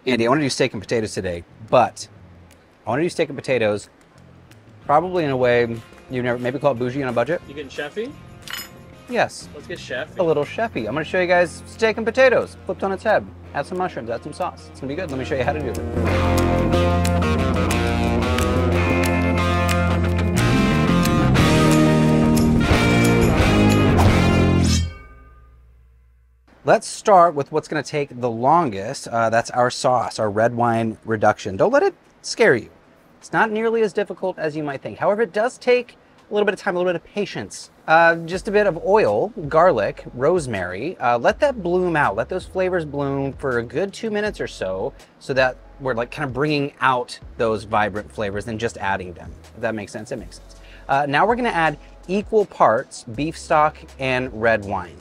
Andy, I want to do steak and potatoes today, but I want to do steak and potatoes probably in a way you've never, maybe call it bougie on a budget. You getting chefy? Yes. Let's get chefy. A little chefy. I'm going to show you guys steak and potatoes flipped on its head. Add some mushrooms, add some sauce. It's going to be good. Let me show you how to do it. Let's start with what's going to take the longest. That's our sauce, our red wine reduction. Don't let it scare you. It's not nearly as difficult as you might think. However, it does take a little bit of time, a little bit of patience. Just a bit of oil, garlic, rosemary. Let that bloom out. Let those flavors bloom for a good 2 minutes or so that we're like kind of bringing out those vibrant flavors and just adding them. If that makes sense, it makes sense. Now we're going to add equal parts beef stock and red wine.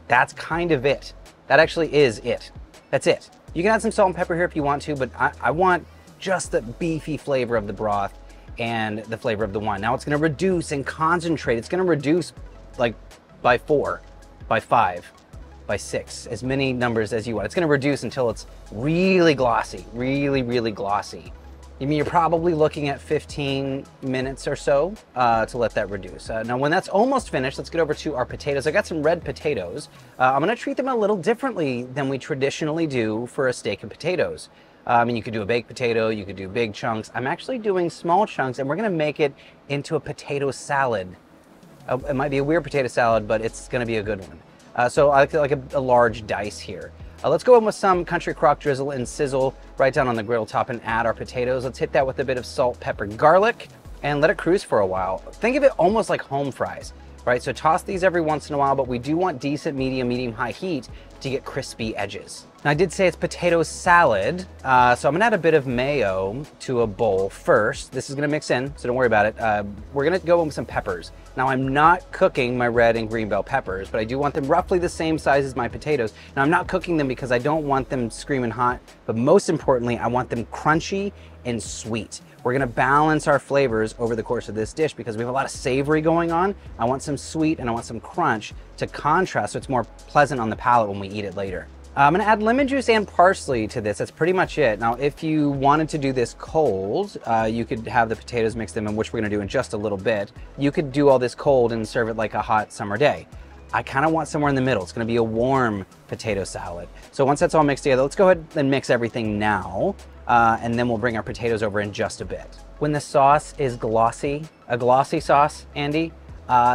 That's kind of it. That actually is it. That's it. You can add some salt and pepper here if you want to, but I want just the beefy flavor of the broth and the flavor of the wine. Now it's gonna reduce and concentrate. It's gonna reduce like by 4, by 5, by 6, as many numbers as you want. It's gonna reduce until it's really glossy, really, really glossy. I mean, you're probably looking at 15 minutes or so to let that reduce. Now, when that's almost finished, let's get over to our potatoes. I got some red potatoes. I'm gonna treat them a little differently than we traditionally do for a steak and potatoes. I mean, you could do a baked potato, you could do big chunks. I'm actually doing small chunks, and we're gonna make it into a potato salad. It might be a weird potato salad, but it's gonna be a good one. So I like a large dice here. Let's go in with some Country Crock Drizzle and Sizzle right down on the griddle top and add our potatoes. Let's hit that with a bit of salt, pepper, garlic, and let it cruise for a while. Think of it almost like home fries, right? So toss these every once in a while, but we do want decent, medium, high heat to get crispy edges. Now, I did say it's potato salad, so I'm gonna add a bit of mayo to a bowl first. This is gonna mix in, so don't worry about it. We're gonna go in with some peppers. Now, I'm not cooking my red and green bell peppers, but I do want them roughly the same size as my potatoes. Now, I'm not cooking them because I don't want them screaming hot, but most importantly, I want them crunchy and sweet. We're gonna balance our flavors over the course of this dish because we have a lot of savory going on. I want some sweet and I want some crunch to contrast so it's more pleasant on the palate when we eat it later. I'm gonna add lemon juice and parsley to this. That's pretty much it. Now, if you wanted to do this cold, you could have the potatoes mix them in, which we're gonna do in just a little bit. You could do all this cold and serve it like a hot summer day. I kind of want somewhere in the middle. It's gonna be a warm potato salad. So once that's all mixed together, let's go ahead and mix everything now, and then we'll bring our potatoes over in just a bit. When the sauce is glossy, a glossy sauce, Andy,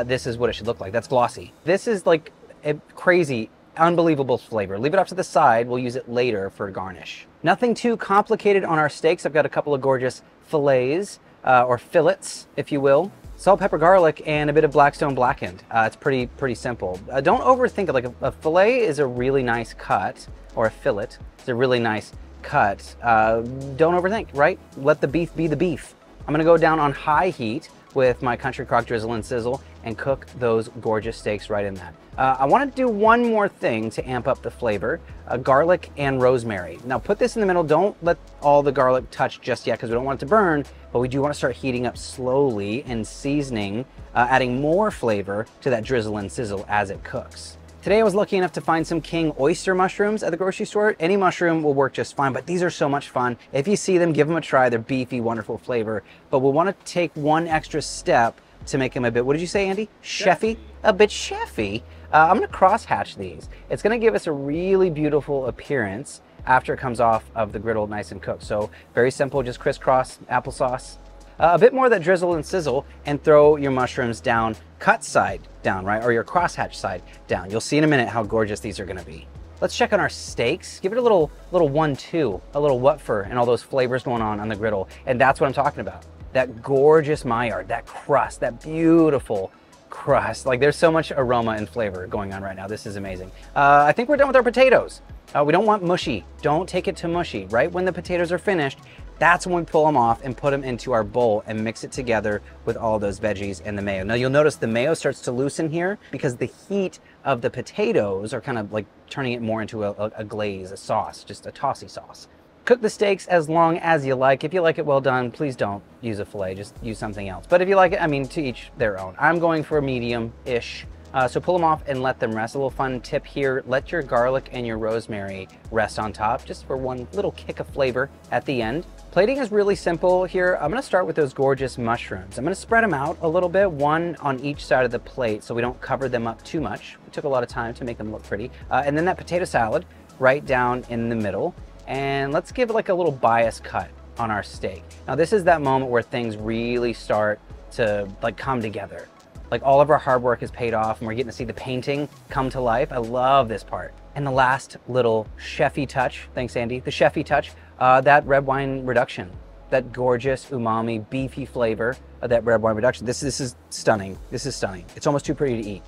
this is what it should look like. That's glossy. This is like a crazy, unbelievable flavor. Leave it off to the side. We'll use it later for garnish. Nothing too complicated on our steaks. I've got a couple of gorgeous fillets, or fillets, if you will. Salt, pepper, garlic, and a bit of Blackstone Blackened. It's pretty simple. Don't overthink it. Like a fillet is a really nice cut, or a fillet is a really nice cut. Don't overthink, right? Let the beef be the beef. I'm gonna go down on high heat with my Country Crock Drizzle and Sizzle and cook those gorgeous steaks right in that. I want to do one more thing to amp up the flavor, garlic and rosemary. Now put this in the middle. Don't let all the garlic touch just yet because we don't want it to burn, but we do want to start heating up slowly and seasoning, adding more flavor to that drizzle and sizzle as it cooks. Today I was lucky enough to find some king oyster mushrooms at the grocery store. Any mushroom will work just fine, but these are so much fun. If you see them, give them a try. They're beefy, wonderful flavor, but we'll want to take one extra step to make them a bit, what did you say, Andy? Chefy? A bit chefy. I'm gonna cross hatch these. It's gonna give us a really beautiful appearance after it comes off of the griddle nice and cooked. So very simple, just crisscross applesauce. A bit more of that drizzle and sizzle and throw your mushrooms down, cut side down, right? Or your crosshatch side down. You'll see in a minute how gorgeous these are gonna be. Let's check on our steaks. Give it a little 1-2, a little what for, and all those flavors going on the griddle. And that's what I'm talking about. That gorgeous Maillard, that crust, that beautiful crust. Like there's so much aroma and flavor going on right now. This is amazing. I think we're done with our potatoes. We don't want mushy. Don't take it to mushy. Right when the potatoes are finished, that's when we pull them off and put them into our bowl and mix it together with all those veggies and the mayo. Now you'll notice the mayo starts to loosen here because the heat of the potatoes are kind of like turning it more into a glaze, a sauce, just a tossy sauce. Cook the steaks as long as you like. If you like it well done, please don't use a fillet, just use something else. But if you like it, I mean, to each their own. I'm going for a medium-ish So pull them off and let them rest. A little fun tip here, let your garlic and your rosemary rest on top just for one little kick of flavor at the end. Plating is really simple here. I'm gonna start with those gorgeous mushrooms. I'm gonna spread them out a little bit, one on each side of the plate so we don't cover them up too much. We took a lot of time to make them look pretty. And then that potato salad right down in the middle. And let's give it like a little bias cut on our steak. Now this is that moment where things really start to like come together. Like all of our hard work is paid off and we're getting to see the painting come to life. I love this part. And the last little chefy touch, thanks Andy, the chefy touch, that red wine reduction, that gorgeous umami beefy flavor of that red wine reduction. This is stunning. This is stunning. It's almost too pretty to eat,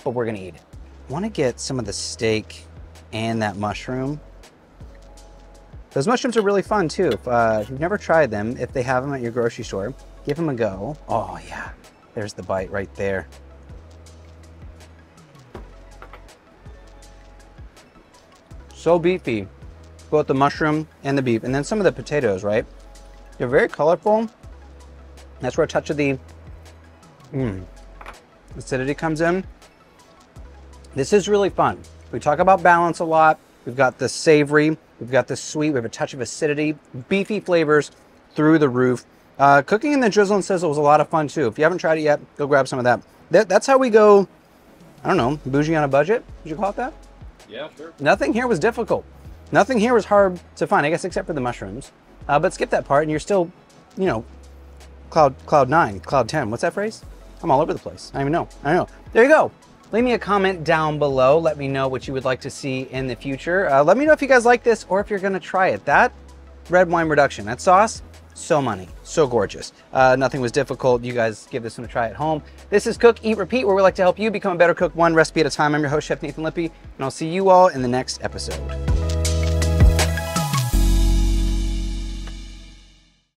but we're gonna eat it. I wanna get some of the steak and that mushroom. Those mushrooms are really fun too. If you've never tried them, if they have them at your grocery store, give them a go. Oh yeah, there's the bite right there. So beefy, both the mushroom and the beef, and then some of the potatoes, right? They're very colorful. That's where a touch of the acidity comes in. This is really fun. We talk about balance a lot. We've got the savory, we've got the sweet, we have a touch of acidity, beefy flavors through the roof. Cooking in the drizzle and sizzle was a lot of fun too. If you haven't tried it yet, go grab some of that. That's how we go, I don't know, bougie on a budget? Would you call it that? Yeah, sure. Nothing here was difficult. Nothing here was hard to find, I guess, except for the mushrooms. But skip that part and you're still, you know, cloud 9, cloud 10. What's that phrase? I'm all over the place. I don't even know. I don't know. There you go. Leave me a comment down below. Let me know what you would like to see in the future. Let me know if you guys like this or if you're gonna try it. That red wine reduction, that sauce, so money, so gorgeous. Nothing was difficult. You guys give this one a try at home. This is Cook, Eat, Repeat, where we like to help you become a better cook one recipe at a time. I'm your host, Chef Nathan Lippy, and I'll see you all in the next episode.